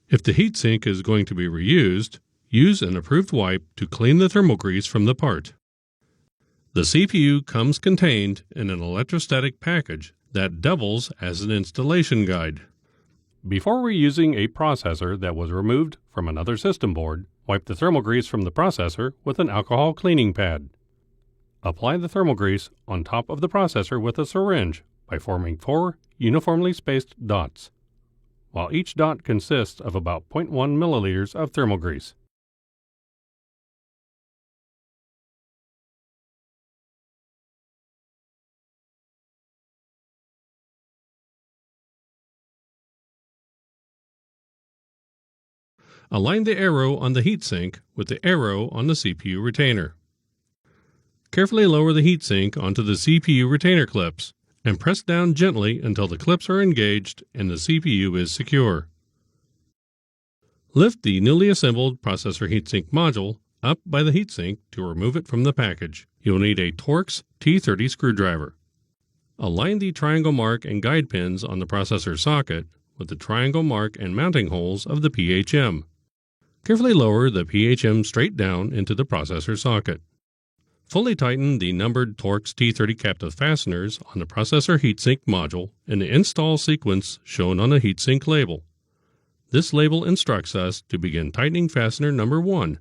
If the heatsink is going to be reused, use an approved wipe to clean the thermal grease from the part. The CPU comes contained in an electrostatic package that doubles as an installation guide. Before reusing a processor that was removed from another system board, wipe the thermal grease from the processor with an alcohol cleaning pad. Apply the thermal grease on top of the processor with a syringe by forming 4 uniformly spaced dots, while each dot consists of about 0.1 milliliters of thermal grease. Align the arrow on the heatsink with the arrow on the CPU retainer. Carefully lower the heatsink onto the CPU retainer clips and press down gently until the clips are engaged and the CPU is secure. Lift the newly assembled processor heatsink module up by the heatsink to remove it from the package. You'll need a Torx T30 screwdriver. Align the triangle mark and guide pins on the processor socket with the triangle mark and mounting holes of the PHM. Carefully lower the PHM straight down into the processor socket. Fully tighten the numbered Torx T30 captive fasteners on the processor heatsink module in the install sequence shown on the heatsink label. This label instructs us to begin tightening fastener number 1,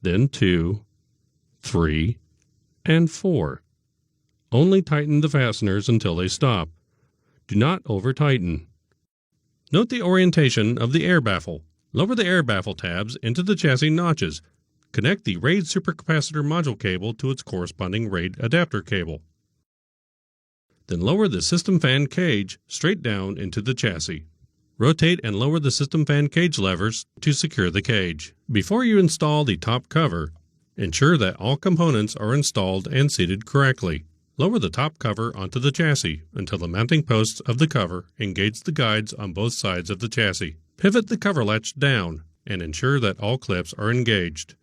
then 2, 3, and 4. Only tighten the fasteners until they stop. Do not over-tighten. Note the orientation of the air baffle. Lower the air baffle tabs into the chassis notches. Connect the RAID supercapacitor module cable to its corresponding RAID adapter cable. Then lower the system fan cage straight down into the chassis. Rotate and lower the system fan cage levers to secure the cage. Before you install the top cover, ensure that all components are installed and seated correctly. Lower the top cover onto the chassis until the mounting posts of the cover engage the guides on both sides of the chassis. Pivot the cover latch down and ensure that all clips are engaged.